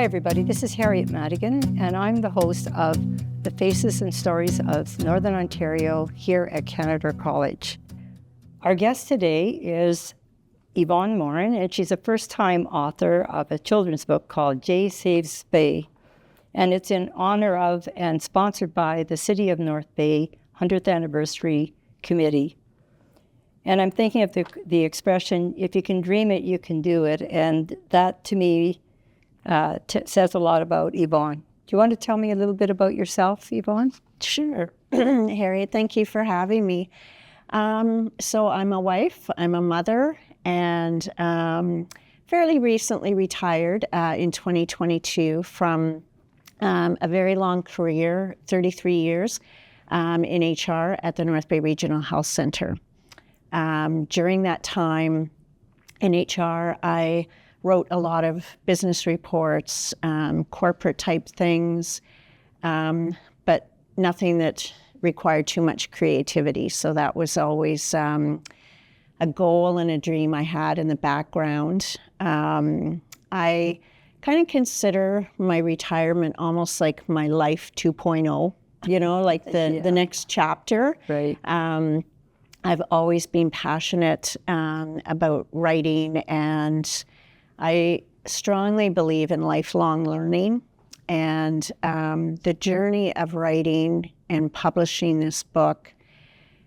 Hi everybody, this is Harriet Madigan and I'm the host of the Faces and Stories of Northern Ontario here at Canada College. Our guest today is Yvonee Morin, and she's a first-time author of a children's book called Jay Saves Bay, and it's in honor of and sponsored by the City of North Bay 100th Anniversary Committee. And I'm thinking of the expression, if you can dream it, you can do it, and that to me says a lot about Yvonee. Do you want to tell me a little bit about yourself, Yvonee? Sure. Harriet, thank you for having me. So I'm a wife, I'm a mother, and fairly recently retired in 2022 from a very long career, 33 years in HR at the North Bay Regional Health Centre. During that time in HR, I wrote a lot of business reports, corporate type things, but nothing that required too much creativity. So that was always a goal and a dream I had in the background. I kind of consider my retirement almost like my life 2.0, you know, like the next chapter. Right. I've always been passionate about writing, and I strongly believe in lifelong learning, and the journey of writing and publishing this book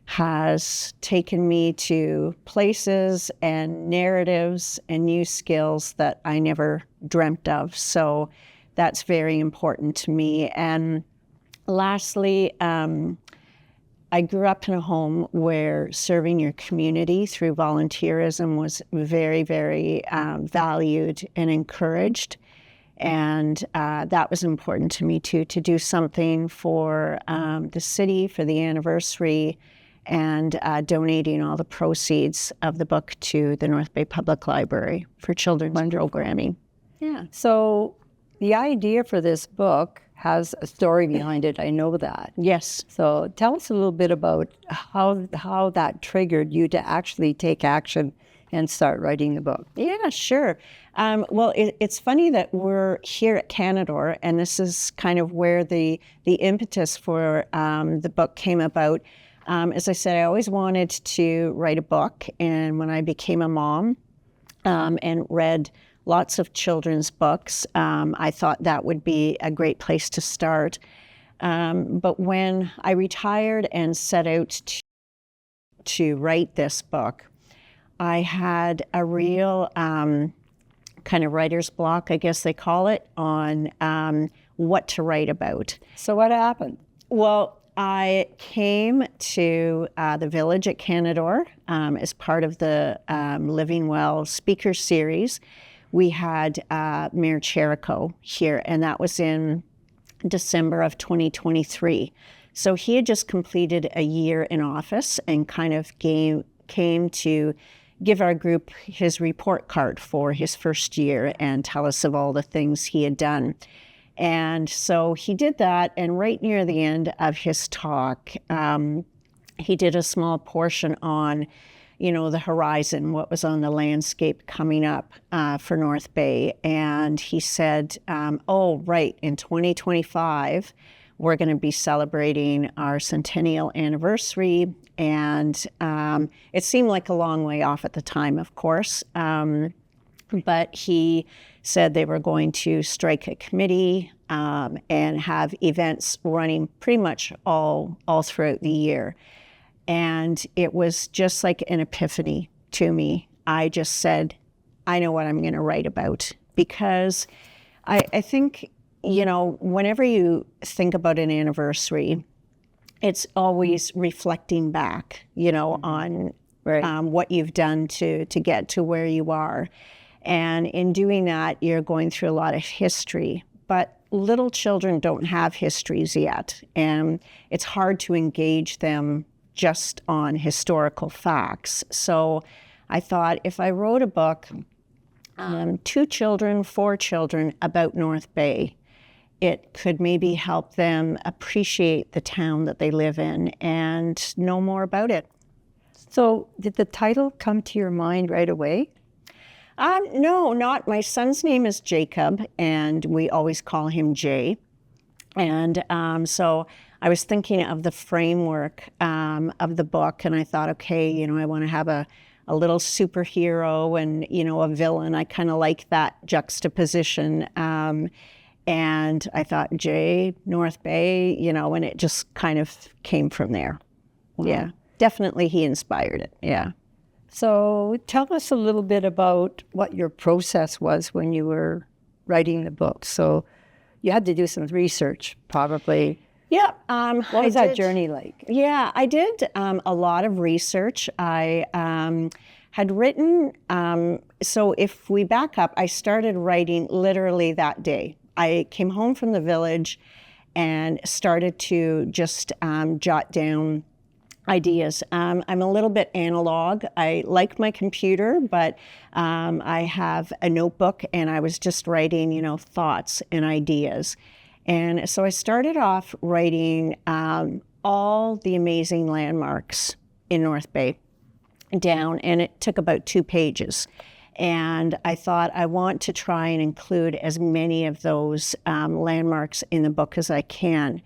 has taken me to places and narratives and new skills that I never dreamt of. So that's very important to me. And lastly, I grew up in a home where serving your community through volunteerism was very, very valued and encouraged. And that was important to me too, to do something for the city, for the anniversary, and donating all the proceeds of the book to the North Bay Public Library for children's programming. Yeah. So the idea for this book has a story behind it. I know that. Yes. So tell us a little bit about how that triggered you to actually take action and start writing the book. Yeah, sure. Well, it's funny that we're here at Canadore, and this is kind of where the impetus for the book came about. As I said, I always wanted to write a book, and when I became a mom and read lots of children's books, I thought that would be a great place to start. But when I retired and set out to write this book, I had a real kind of writer's block, I guess they call it, on what to write about. So what happened? Well, I came to the village at Canadore as part of the Living Well speaker series. We had Mayor Cherico here, and that was in December of 2023. So he had just completed a year in office and kind of came to give our group his report card for his first year and tell us of all the things he had done. And so he did that, and right near the end of his talk, he did a small portion on the horizon, what was on the landscape coming up for North Bay. And he said, oh, right, in 2025, we're going to be celebrating our centennial anniversary. And it seemed like a long way off at the time, of course. But he said they were going to strike a committee and have events running pretty much all throughout the year. And it was just like an epiphany to me. I just said, I know what I'm going to write about, because I think, whenever you think about an anniversary, it's always reflecting back, on what you've done to get to where you are. And in doing that, you're going through a lot of history. But little children don't have histories yet, and it's hard to engage them just on historical facts. So I thought, if I wrote a book, 2 children, 4 children, about North Bay, it could maybe help them appreciate the town that they live in and know more about it. So did the title come to your mind right away? No, not. My son's name is Jacob, and we always call him Jay. And so I was thinking of the framework of the book, and I thought, okay, I want to have a little superhero and, a villain. I kind of like that juxtaposition. And I thought, Jay, North Bay, and it just kind of came from there. Wow. Yeah, definitely he inspired it. Yeah. So tell us a little bit about what your process was when you were writing the book. So you had to do some research, probably. Yeah. What was that journey like? Yeah, I did a lot of research. I had written, so if we back up, I started writing literally that day. I came home from the village and started to just jot down ideas. I'm a little bit analog. I like my computer, but I have a notebook and I was just writing, thoughts and ideas. And so I started off writing all the amazing landmarks in North Bay down, and it took about 2 pages. And I thought I want to try and include as many of those landmarks in the book as I can.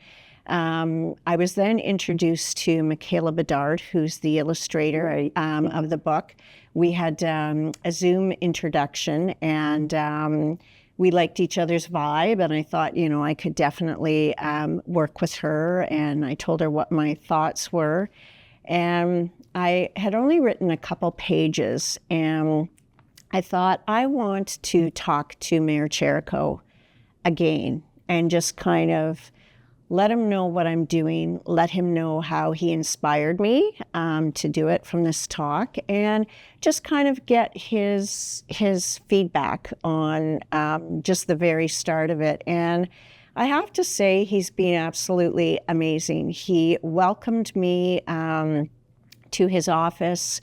I was then introduced to Michaela Bedard, who's the illustrator of the book. We had a Zoom introduction, and we liked each other's vibe, and I thought, I could definitely work with her, and I told her what my thoughts were. And I had only written a couple pages, and I thought, I want to talk to Mayor Cherico again and just kind of let him know what I'm doing, let him know how he inspired me to do it from this talk, and just kind of get his feedback on just the very start of it. And I have to say, he's been absolutely amazing. He welcomed me to his office,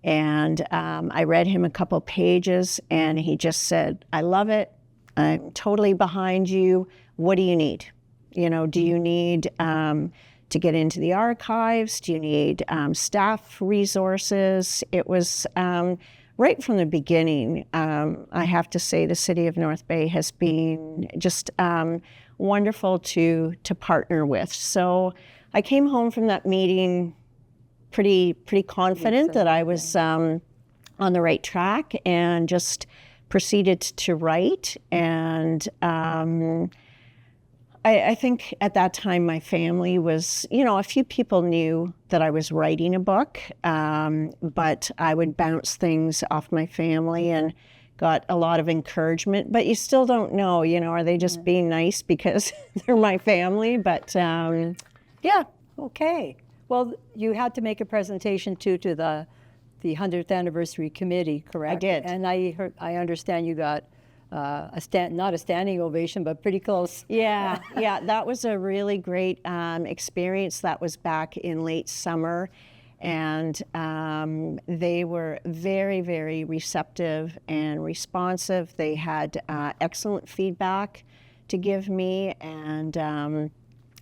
and I read him a couple pages, and he just said, I love it. I'm totally behind you. What do you need? Do you need to get into the archives? Do you need staff resources? It was right from the beginning. I have to say the city of North Bay has been just wonderful to partner with. So I came home from that meeting pretty confident that I was on the right track, and just proceeded to write. And I think at that time my family was, a few people knew that I was writing a book, but I would bounce things off my family and got a lot of encouragement. But you still don't know, are they just being nice because they're my family? But yeah, okay. Well, you had to make a presentation too to the 100th anniversary committee, correct? I did. And I understand you got not a standing ovation, but pretty close. Yeah, that was a really great experience. That was back in late summer, and they were very, very receptive and responsive. They had excellent feedback to give me, and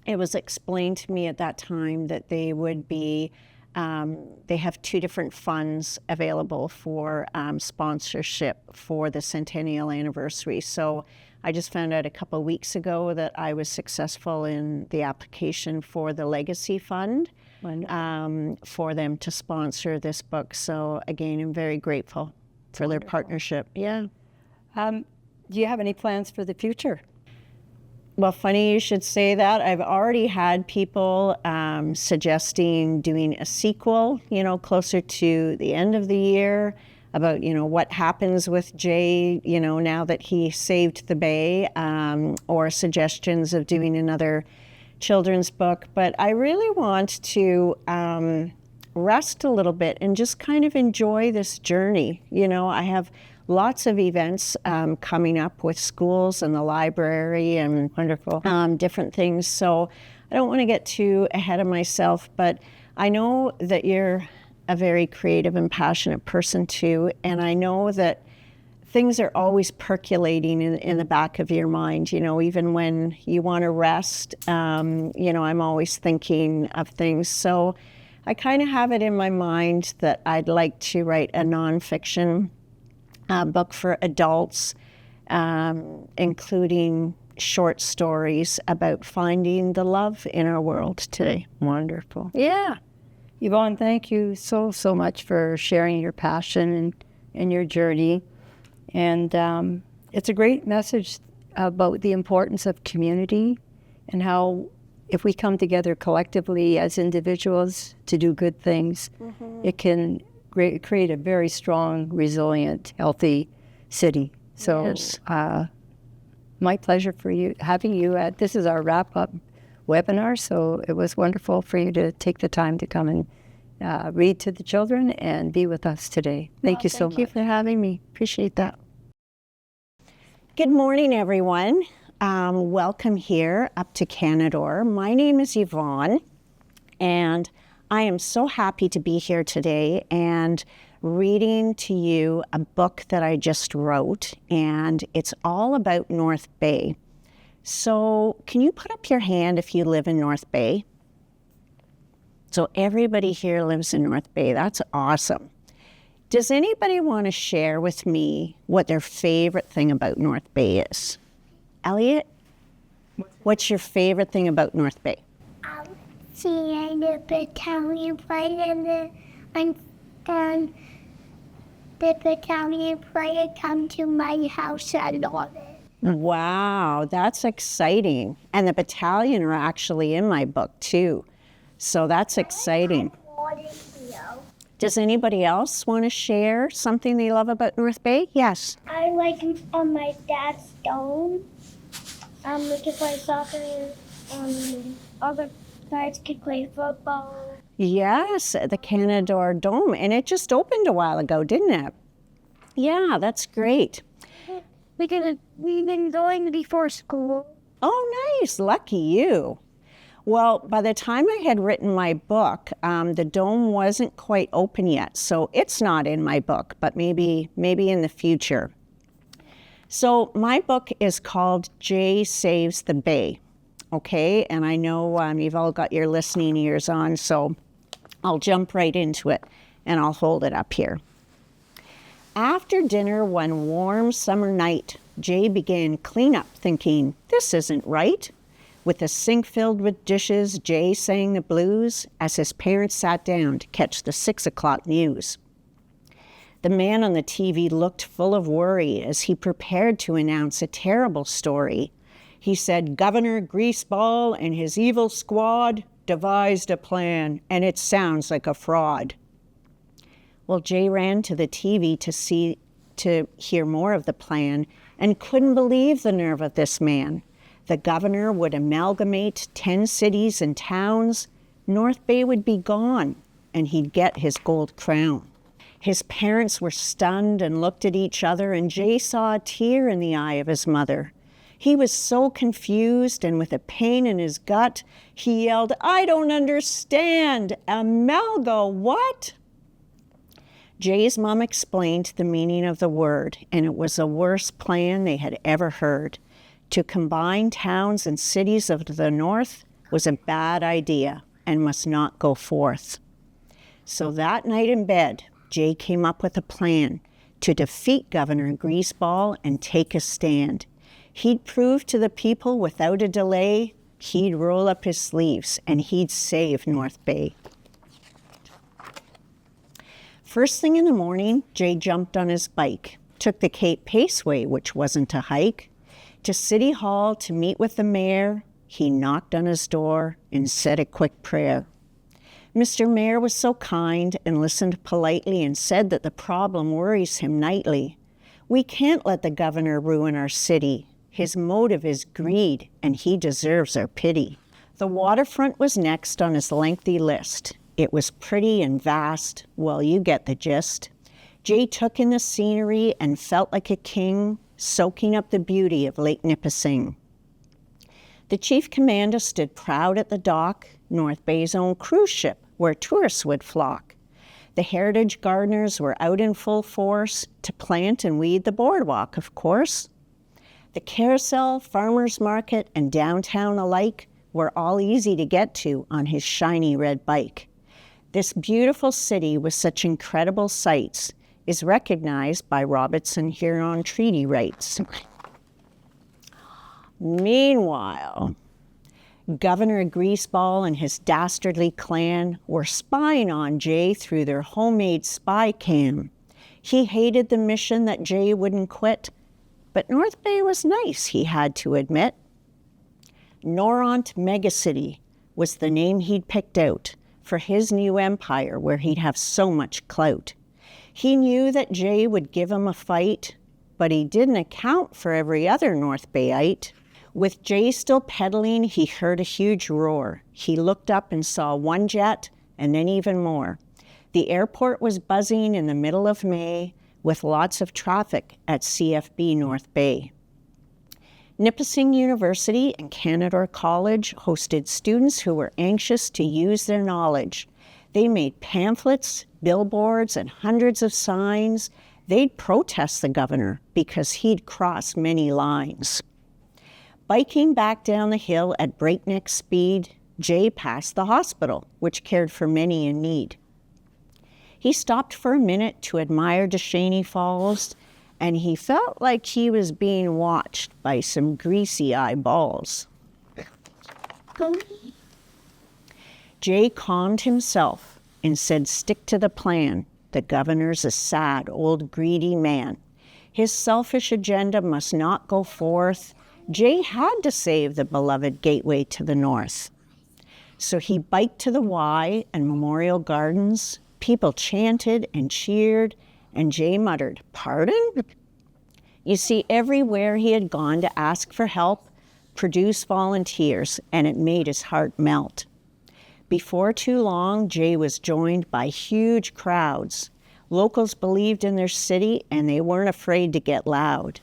it was explained to me at that time that they would be they have 2 different funds available for sponsorship for the centennial anniversary. So I just found out a couple of weeks ago that I was successful in the application for the Legacy Fund for them to sponsor this book. So again, I'm very grateful for their partnership. Yeah. Do you have any plans for the future? Well, funny you should say that. I've already had people suggesting doing a sequel, closer to the end of the year, about, what happens with Jay, now that he saved the Bay, or suggestions of doing another children's book. But I really want to rest a little bit and just kind of enjoy this journey. I have lots of events coming up with schools and the library and wonderful different things. So I don't want to get too ahead of myself, but I know that you're a very creative and passionate person too, and I know that things are always percolating in the back of your mind, even when you want to rest, I'm always thinking of things. So I kind of have it in my mind that I'd like to write a nonfiction book for adults, including short stories about finding the love in our world today. Wonderful. Yeah. Yvonne, thank you so much for sharing your passion and your journey. And it's a great message about the importance of community and how if we come together collectively as individuals to do good things, it can create a very strong, resilient, healthy city. So Yes. My pleasure for you, having you this is our wrap-up webinar, so it was wonderful for you to take the time to come and read to the children and be with us today. Thank you so much. Thank you for having me. Appreciate that. Good morning, everyone. Welcome here up to Canadore. My name is Yvonne, and I am so happy to be here today and reading to you a book that I just wrote, and it's all about North Bay. So can you put up your hand if you live in North Bay? So everybody here lives in North Bay. That's awesome. Does anybody want to share with me what their favorite thing about North Bay is? Elliot, what's your favorite thing about North Bay? Seeing the battalion play and the battalion player come to my house. I love it. Wow, that's exciting. And the battalion are actually in my book too. So that's exciting. Does anybody else want to share something they love about North Bay? Yes. I like my dad's dome. We can play soccer and other guys can play football. Yes, the Canadore Dome. And it just opened a while ago, didn't it? Yeah, that's great. We've been going before school. Oh, nice. Lucky you. Well, by the time I had written my book, the dome wasn't quite open yet. So it's not in my book, but maybe in the future. So my book is called Jay Saves the Bay. Okay, and I know you've all got your listening ears on, so I'll jump right into it and I'll hold it up here. After dinner one warm summer night, Jay began cleanup, thinking, this isn't right. With the sink filled with dishes, Jay sang the blues as his parents sat down to catch the 6 o'clock news. The man on the TV looked full of worry as he prepared to announce a terrible story. He said Governor Greaseball and his evil squad devised a plan, and it sounds like a fraud. Well, Jay ran to the TV to hear more of the plan and couldn't believe the nerve of this man. The governor would amalgamate 10 cities and towns. North Bay would be gone, and he'd get his gold crown. His parents were stunned and looked at each other, and Jay saw a tear in the eye of his mother. He was so confused, and with a pain in his gut, he yelled, I don't understand. Amalga what? Jay's mom explained the meaning of the word, and it was the worst plan they had ever heard. To combine towns and cities of the north was a bad idea and must not go forth. So that night in bed, Jay came up with a plan to defeat Governor Greaseball and take a stand. He'd prove to the people without a delay, he'd roll up his sleeves and he'd save North Bay. First thing in the morning, Jay jumped on his bike, took the Cape Paceway, which wasn't a hike, to City Hall to meet with the mayor. He knocked on his door and said a quick prayer. Mr. Mayor was so kind and listened politely and said that the problem worries him nightly. We can't let the governor ruin our city. His motive is greed, and he deserves our pity. The waterfront was next on his lengthy list. It was pretty and vast. Well, you get the gist. Jay took in the scenery and felt like a king, soaking up the beauty of Lake Nipissing. The chief commander stood proud at the dock, North Bay's own cruise ship, where tourists would flock. The heritage gardeners were out in full force to plant and weed the boardwalk, of course. The carousel, farmers market, and downtown alike were all easy to get to on his shiny red bike. This beautiful city with such incredible sights is recognized by Robertson-Huron Treaty rights. Meanwhile, Governor Greaseball and his dastardly clan were spying on Jay through their homemade spy cam. He hated the mission that Jay wouldn't quit, but North Bay was nice, he had to admit. Noront Megacity was the name he'd picked out for his new empire where he'd have so much clout. He knew that Jay would give him a fight, but he didn't account for every other North Bayite. With Jay still pedaling, he heard a huge roar. He looked up and saw one jet, and then even more. The airport was buzzing in the middle of May with lots of traffic at CFB North Bay. Nipissing University and Canadore College hosted students who were anxious to use their knowledge. They made pamphlets, billboards, and hundreds of signs. They'd protest the governor because he'd crossed many lines. Biking back down the hill at breakneck speed, Jay passed the hospital, which cared for many in need. He stopped for a minute to admire Deschênes Falls, and he felt like he was being watched by some greasy eyeballs. Jay calmed himself and said, "Stick to the plan. The governor's a sad, old, greedy man. His selfish agenda must not go forth. Jay had to save the beloved gateway to the north." So he biked to the Y and Memorial Gardens. People chanted and cheered, and Jay muttered, "Pardon?" You see, everywhere he had gone to ask for help produced volunteers, and it made his heart melt. Before too long, Jay was joined by huge crowds. Locals believed in their city, and they weren't afraid to get loud.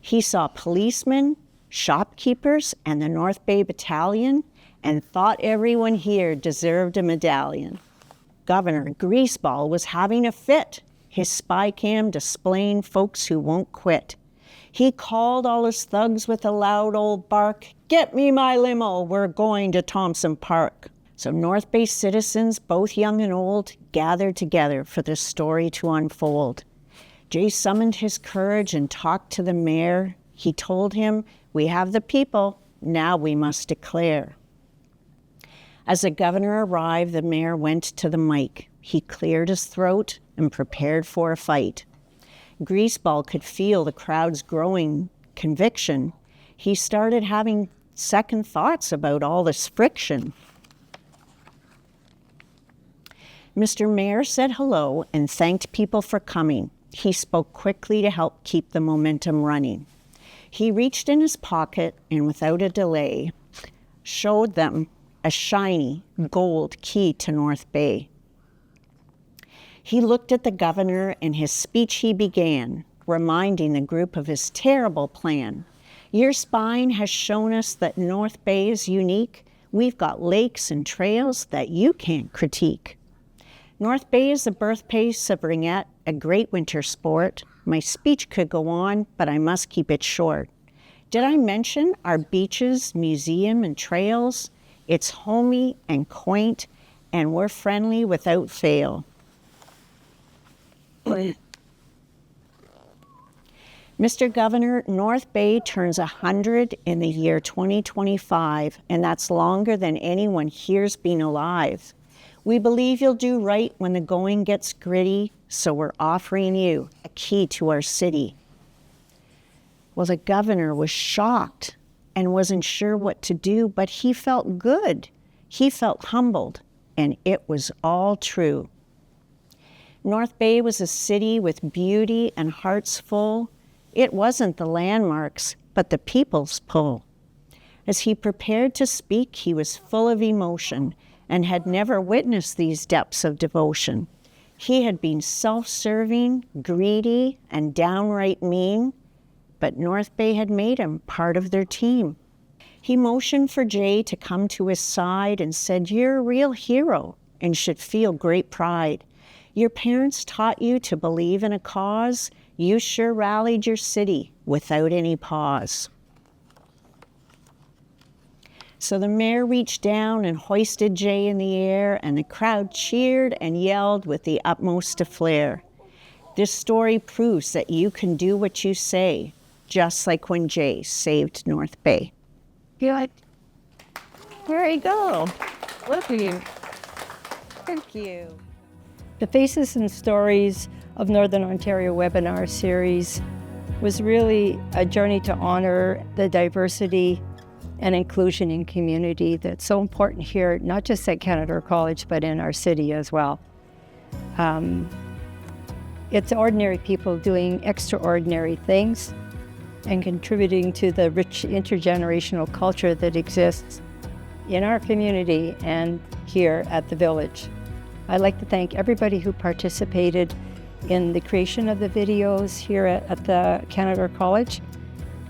He saw policemen, shopkeepers, and the North Bay Battalion, and thought everyone here deserved a medallion. Governor Greaseball was having a fit, his spy cam displaying folks who won't quit. He called all his thugs with a loud old bark, "Get me my limo, we're going to Thompson Park." So North Bay citizens, both young and old, gathered together for the story to unfold. Jay summoned his courage and talked to the mayor. He told him, "We have the people, now we must declare." As the governor arrived, the mayor went to the mic. He cleared his throat and prepared for a fight. Greaseball could feel the crowd's growing conviction. He started having second thoughts about all this friction. Mr. Mayor said hello and thanked people for coming. He spoke quickly to help keep the momentum running. He reached in his pocket and without a delay showed them a shiny gold key to North Bay. He looked at the governor, and his speech he began, reminding the group of his terrible plan. "Your spying has shown us that North Bay is unique. We've got lakes and trails that you can't critique. North Bay is the birthplace of ringette, a great winter sport. My speech could go on, but I must keep it short. Did I mention our beaches, museum, and trails? It's homey and quaint, and we're friendly without fail." Mr. Governor, North Bay turns 100 in the year 2025, and that's longer than anyone here's been alive. We believe you'll do right when the going gets gritty, so we're offering you a key to our city. Well, the governor was shocked and wasn't sure what to do, but he felt good. He felt humbled, and it was all true. North Bay was a city with beauty and hearts full. It wasn't the landmarks, but the people's pull. As he prepared to speak, he was full of emotion and had never witnessed these depths of devotion. He had been self-serving, greedy, and downright mean, but North Bay had made him part of their team. He motioned for Jay to come to his side and said, "You're a real hero and should feel great pride. Your parents taught you to believe in a cause. You sure rallied your city without any pause." So the mayor reached down and hoisted Jay in the air, and the crowd cheered and yelled with the utmost of flair. This story proves that you can do what you say, just like when Jay saved North Bay. Good. There you go. Look at you. Thank you. The Faces and Stories of Northern Ontario webinar series was really a journey to honor the diversity and inclusion in community that's so important here, not just at Canada College, but in our city as well. It's ordinary people doing extraordinary things and contributing to the rich intergenerational culture that exists in our community and here at the Village. I'd like to thank everybody who participated in the creation of the videos here at the Canada College.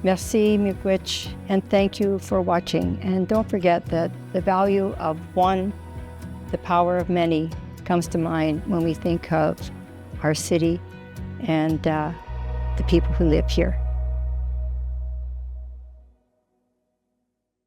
Merci, miigwech, and thank you for watching. And don't forget that the value of one, the power of many, comes to mind when we think of our city and the people who live here.